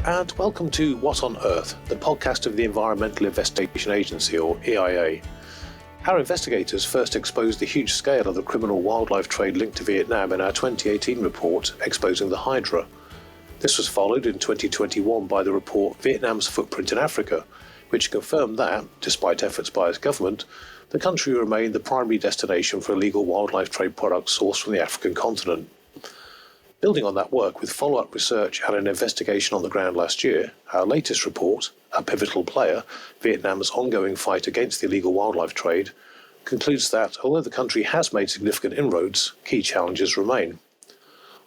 and welcome to What on Earth, the podcast of the Environmental Investigation Agency, or EIA. Our investigators first exposed the huge scale of the criminal wildlife trade linked to Vietnam in our 2018 report exposing the Hydra. This was followed in 2021 by the report Vietnam's Footprint in Africa, which confirmed that, despite efforts by its government, the country remained the primary destination for illegal wildlife trade products sourced from the African continent. Building on that work with follow-up research and an investigation on the ground last year, our latest report, A Pivotal Player, Vietnam's ongoing fight against the illegal wildlife trade, concludes that, although the country has made significant inroads, key challenges remain.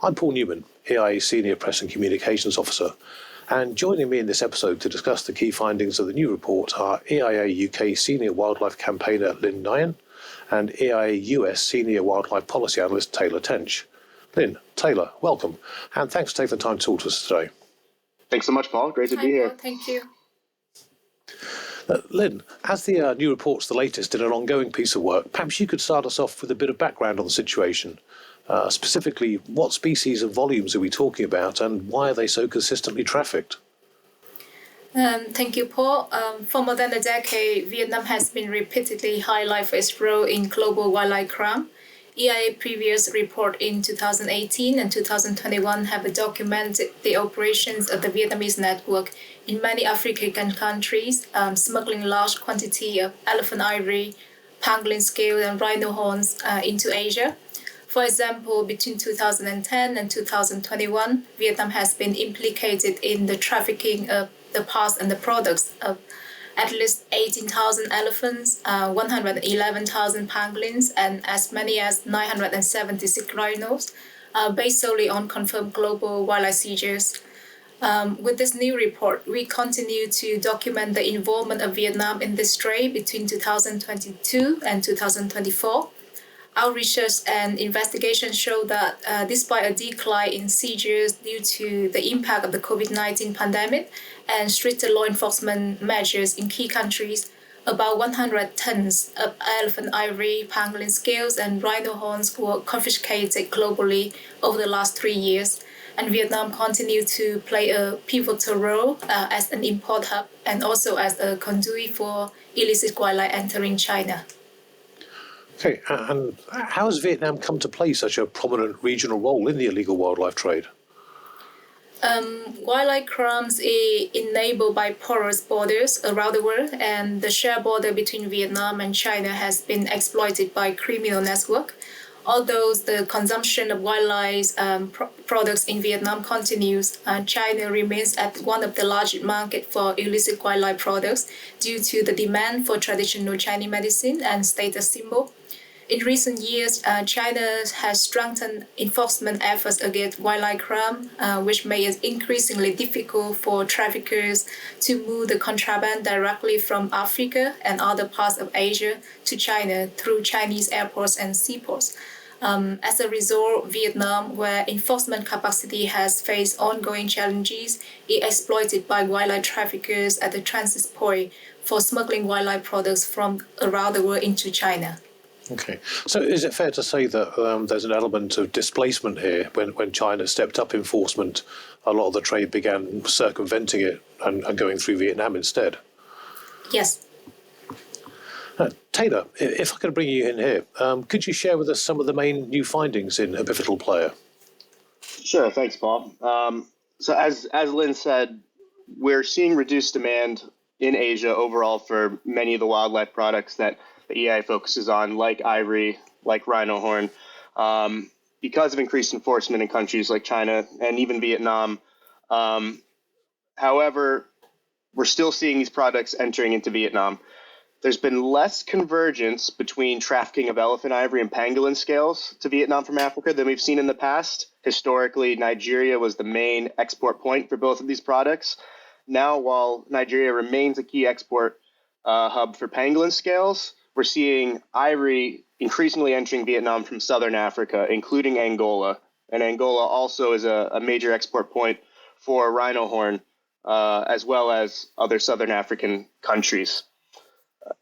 I'm Paul Newman, EIA Senior Press and Communications Officer, and joining me in this episode to discuss the key findings of the new report are EIA UK Senior Wildlife Campaigner Linh and EIA US Senior Wildlife Policy Analyst Taylor Tench. Lynn, Taylor, welcome, and thanks for taking the time to talk to us today. Thanks so much, Paul. Great to be here. Paul. Thank you. Lynn, as the new report's the latest in an ongoing piece of work, perhaps you could start us off with a bit of background on the situation. Specifically, what species and volumes are we talking about, and why are they so consistently trafficked? Thank you, Paul. For more than a decade, Vietnam has been repeatedly highlighted for its role in global wildlife crime. EIA previous report in 2018 and 2021 have documented the operations of the Vietnamese network in many African countries, smuggling large quantity of elephant ivory, pangolin scales, and rhino horns into Asia. For example, between 2010 and 2021, Vietnam has been implicated in the trafficking of the parts and the products of at least 18,000 elephants, 111,000 pangolins, and as many as 976 rhinos, based solely on confirmed global wildlife seizures. With this new report, we continue to document the involvement of Vietnam in this trade between 2022 and 2024. Our research and investigation show that despite a decline in seizures due to the impact of the COVID-19 pandemic and stricter law enforcement measures in key countries, about 100 tons of elephant ivory, pangolin scales, and rhino horns were confiscated globally over the last 3 years. And Vietnam continued to play a pivotal role as an import hub and also as a conduit for illicit wildlife entering China. Okay, and how has Vietnam come to play such a prominent regional role in the illegal wildlife trade? Wildlife crimes are enabled by porous borders around the world, and the shared border between Vietnam and China has been exploited by criminal networks. Although the consumption of wildlife products in Vietnam continues, China remains at one of the largest markets for illicit wildlife products due to the demand for traditional Chinese medicine and status symbol. In recent years, China has strengthened enforcement efforts against wildlife crime, which made it increasingly difficult for traffickers to move the contraband directly from Africa and other parts of Asia to China through Chinese airports and seaports. As a result, Vietnam, where enforcement capacity has faced ongoing challenges, is exploited by wildlife traffickers at the transit point for smuggling wildlife products from around the world into China. Okay, so is it fair to say that there's an element of displacement here? When China stepped up enforcement, a lot of the trade began circumventing it and going through Vietnam instead? Yes. Taylor, if I could bring you in here, could you share with us some of the main new findings in A Pivotal Player? Sure, thanks, Paul. So as Lynn said, we're seeing reduced demand in Asia overall for many of the wildlife products that the EIA focuses on, like ivory, like rhino horn, because of increased enforcement in countries like China and even Vietnam. However, we're still seeing these products entering into Vietnam. There's been less convergence between trafficking of elephant ivory and pangolin scales to Vietnam from Africa than we've seen in the past. Historically, Nigeria was the main export point for both of these products. Now, while Nigeria remains a key export hub for pangolin scales, we're seeing ivory increasingly entering Vietnam from southern Africa, including Angola. And Angola also is a major export point for rhino horn, as well as other southern African countries.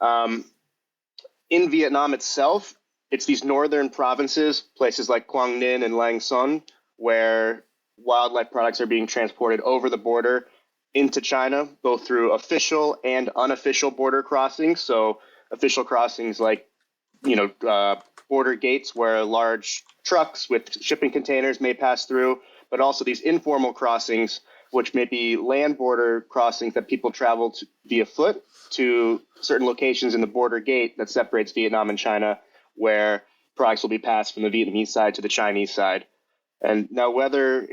In Vietnam itself, it's these northern provinces, places like Quang Ninh and Lang Son, where wildlife products are being transported over the border into China, both through official and unofficial border crossings. So official crossings like, border gates where large trucks with shipping containers may pass through, but also these informal crossings, which may be land border crossings that people travel via foot to certain locations in the border gate that separates Vietnam and China, where products will be passed from the Vietnamese side to the Chinese side. And now whether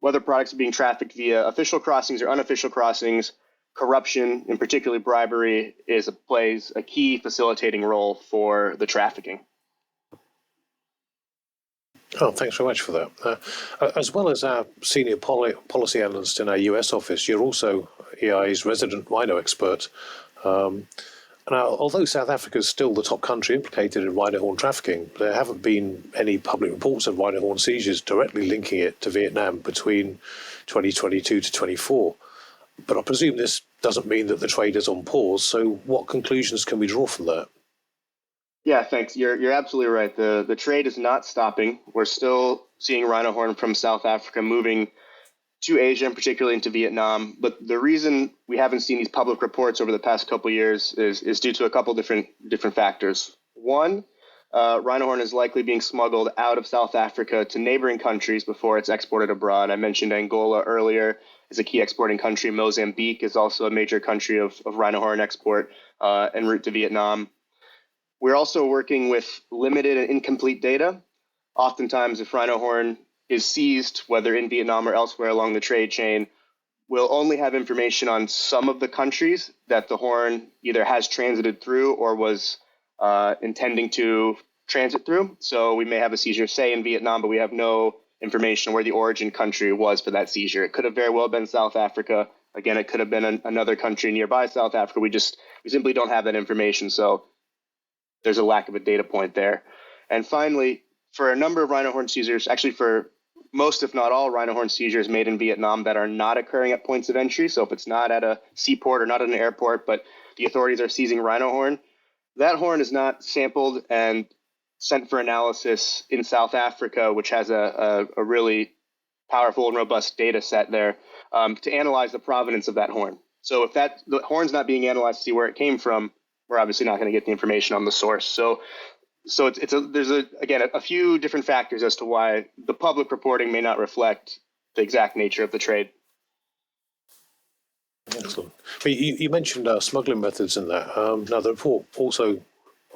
products are being trafficked via official crossings or unofficial crossings, corruption, and particularly bribery, plays a key facilitating role for the trafficking. Oh, thanks very much for that. As well as our senior policy analyst in our US office, you're also EIA's resident rhino expert. Now, although South Africa is still the top country implicated in rhino horn trafficking, there haven't been any public reports of rhino horn seizures directly linking it to Vietnam between 2022 to 24. But I presume this doesn't mean that the trade is on pause. So what conclusions can we draw from that? Yeah, thanks. You're absolutely right. The trade is not stopping. We're still seeing rhino horn from South Africa moving to Asia, and particularly into Vietnam. But the reason we haven't seen these public reports over the past couple of years is due to a couple different factors. One, rhino horn is likely being smuggled out of South Africa to neighboring countries before it's exported abroad. I mentioned Angola earlier is a key exporting country. Mozambique is also a major country of rhino horn export en route to Vietnam. We're also working with limited and incomplete data. Oftentimes, if rhino horn is seized, whether in Vietnam or elsewhere along the trade chain, we'll only have information on some of the countries that the horn either has transited through or was intending to transit through. So we may have a seizure, say, in Vietnam, but we have no information where the origin country was for that seizure. It could have very well been South Africa. Again, it could have been another country nearby South Africa. We simply don't have that information. So there's a lack of a data point there. And finally, for a number of rhino horn seizures, actually for most, if not all, rhino horn seizures made in Vietnam that are not occurring at points of entry. So if it's not at a seaport or not at an airport, but the authorities are seizing rhino horn, that horn is not sampled and sent for analysis in South Africa, which has a really powerful and robust data set there to analyze the provenance of that horn. So if the horn's not being analyzed to see where it came from, we're obviously not going to get the information on the source. So there's a few different factors as to why the public reporting may not reflect the exact nature of the trade. Excellent. You mentioned smuggling methods in that. Now, the report also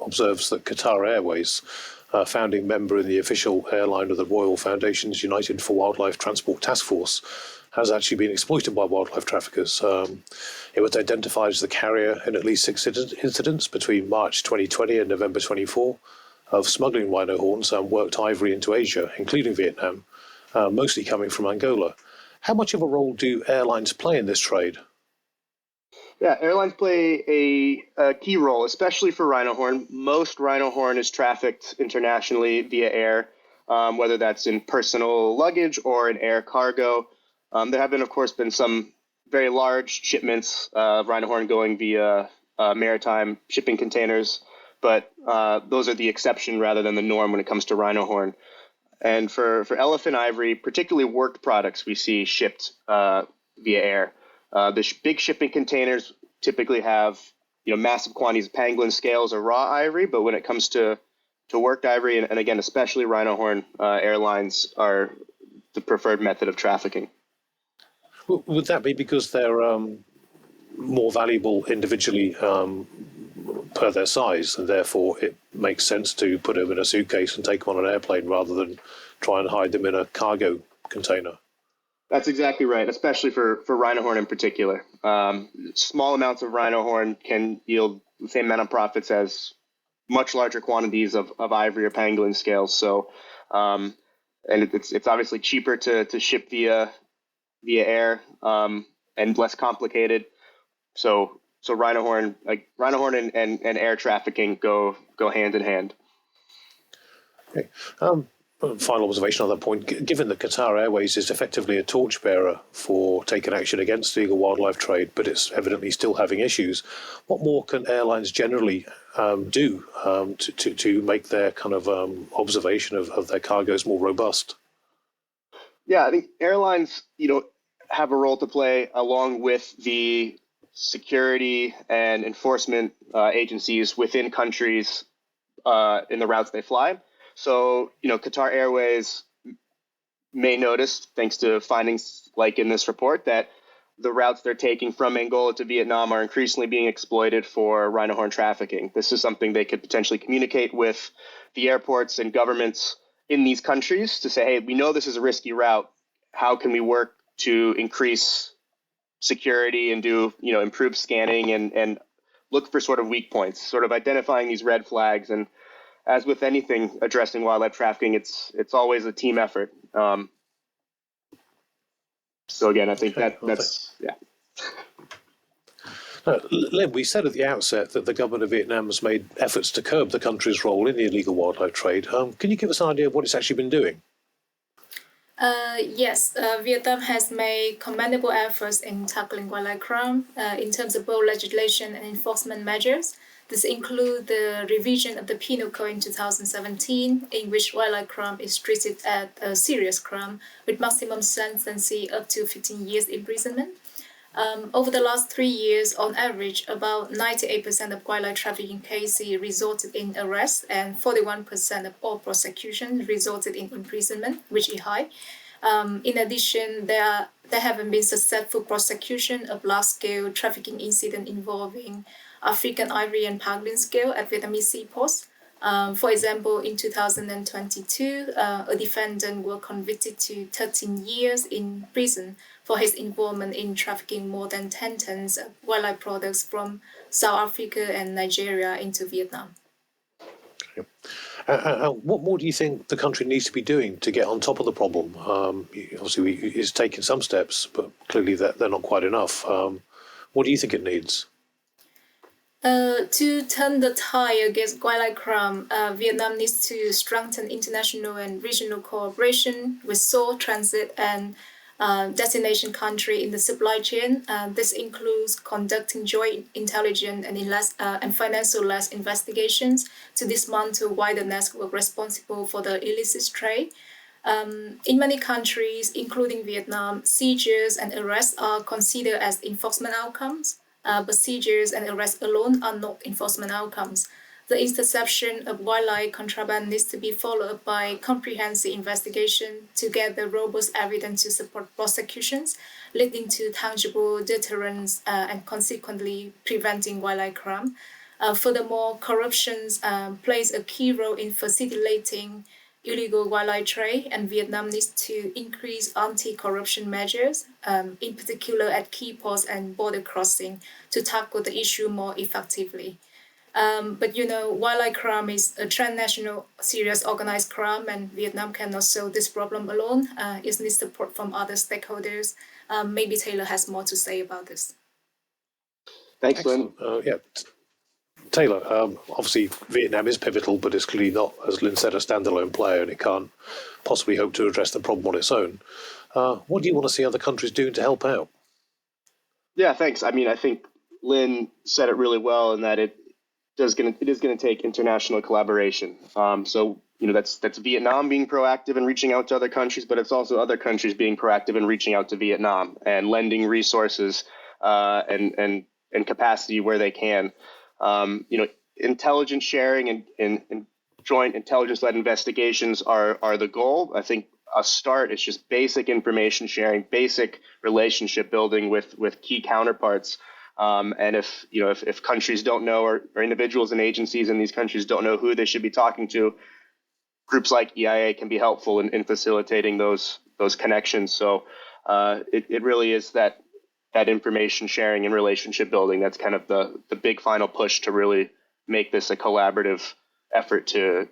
observes that Qatar Airways, founding member in the official airline of the Royal Foundation's United for Wildlife Transport Task Force, has actually been exploited by wildlife traffickers. It was identified as the carrier in at least 6 incidents between March 2020 and November 24 of smuggling rhino horns and worked ivory into Asia, including Vietnam, mostly coming from Angola. How much of a role do airlines play in this trade? Yeah, airlines play a key role, especially for rhino horn. Most rhino horn is trafficked internationally via air, whether that's in personal luggage or in air cargo. There have of course, been some very large shipments of rhino horn going via maritime shipping containers, but those are the exception rather than the norm when it comes to rhino horn. And for elephant ivory, particularly worked products, we see shipped via air. The big shipping containers typically have massive quantities of pangolin scales or raw ivory, but when it comes to worked ivory, and again, especially rhino horn, airlines are the preferred method of trafficking. Would that be because they're more valuable individually per their size, and therefore it makes sense to put them in a suitcase and take them on an airplane rather than try and hide them in a cargo container? That's exactly right, especially for rhino horn in particular. Small amounts of rhino horn can yield the same amount of profits as much larger quantities of ivory or pangolin scales. So, and it's obviously cheaper to ship via air and less complicated. So rhino horn and air trafficking go hand in hand. Okay. Final observation on that point. Given that Qatar Airways is effectively a torchbearer for taking action against illegal wildlife trade, but it's evidently still having issues, what more can airlines generally do to make their kind of observation of their cargoes more robust? Yeah, I think airlines, have a role to play along with the security and enforcement agencies within countries in the routes they fly. So, Qatar Airways may notice, thanks to findings like in this report, that the routes they're taking from Angola to Vietnam are increasingly being exploited for rhino horn trafficking. This is something they could potentially communicate with the airports and governments in these countries to say, hey, we know this is a risky route. How can we work to increase security and do, improved scanning and look for sort of weak points, sort of identifying these red flags. And as with anything addressing wildlife trafficking, it's always a team effort. So again, I think that's. Lynn, we said at the outset that the government of Vietnam has made efforts to curb the country's role in the illegal wildlife trade. Can you give us an idea of what it's actually been doing? Yes, Vietnam has made commendable efforts in tackling wildlife crime in terms of both legislation and enforcement measures. This includes the revision of the Penal Code in 2017, in which wildlife crime is treated as a serious crime with maximum sentencing up to 15 years imprisonment. Over the last 3 years, on average, about 98% of wildlife trafficking cases resulted in arrest and 41% of all prosecutions resulted in imprisonment, which is high. In addition, there haven't been successful prosecution of large-scale trafficking incidents involving African ivory and pangolin scale at Vietnamese seaports. For example, in 2022, a defendant was convicted to 13 years in prison for his involvement in trafficking more than 10 tons of wildlife products from South Africa and Nigeria into Vietnam. Okay. What more do you think the country needs to be doing to get on top of the problem? Obviously, it's taking some steps, but clearly they're not quite enough. What do you think it needs? To turn the tide against wildlife crime, Vietnam needs to strengthen international and regional cooperation with source, transit, and destination country in the supply chain. This includes conducting joint intelligence and financial-led investigations to dismantle wider network responsible for the illicit trade. In many countries, including Vietnam, seizures and arrests are considered as enforcement outcomes. But seizures and arrests alone are not enforcement outcomes. The interception of wildlife contraband needs to be followed up by comprehensive investigation to gather robust evidence to support prosecutions, leading to tangible deterrence and consequently preventing wildlife crime. Furthermore, corruption plays a key role in facilitating illegal wildlife trade, and Vietnam needs to increase anti-corruption measures, in particular at key ports and border crossing, to tackle the issue more effectively. But wildlife crime is a transnational serious organized crime, and Vietnam cannot solve this problem alone. It needs support from other stakeholders. Maybe Taylor has more to say about this. Thanks, Lynn. Taylor, obviously Vietnam is pivotal, but it's clearly not, as Lynn said, a standalone player, and it can't possibly hope to address the problem on its own. What do you want to see other countries doing to help out? Yeah, thanks. I mean, I think Lynn said it really well in that it is going to take international collaboration. So that's Vietnam being proactive and reaching out to other countries, but it's also other countries being proactive and reaching out to Vietnam and lending resources and capacity where they can. Intelligence sharing and joint intelligence-led investigations are the goal. I think a start is just basic information sharing, basic relationship building with key counterparts. And if countries don't know, or individuals and agencies in these countries don't know who they should be talking to, groups like EIA can be helpful in facilitating those connections. So it really is that information sharing and relationship building that's kind of the big final push to really make this a collaborative effort to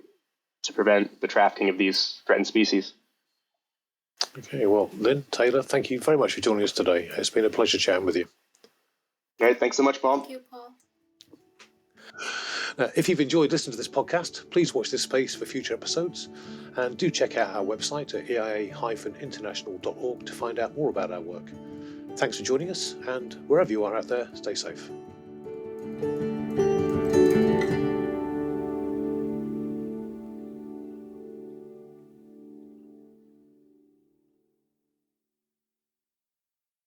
prevent the trafficking of these threatened species. Okay, well, Lynn, Taylor, thank you very much for joining us today. It's been a pleasure chatting with you. All right, thanks so much, Paul. Thank you, Paul. Now, if you've enjoyed listening to this podcast, please watch this space for future episodes, and do check out our website at eia-international.org to find out more about our work. Thanks for joining us, and wherever you are out there, stay safe.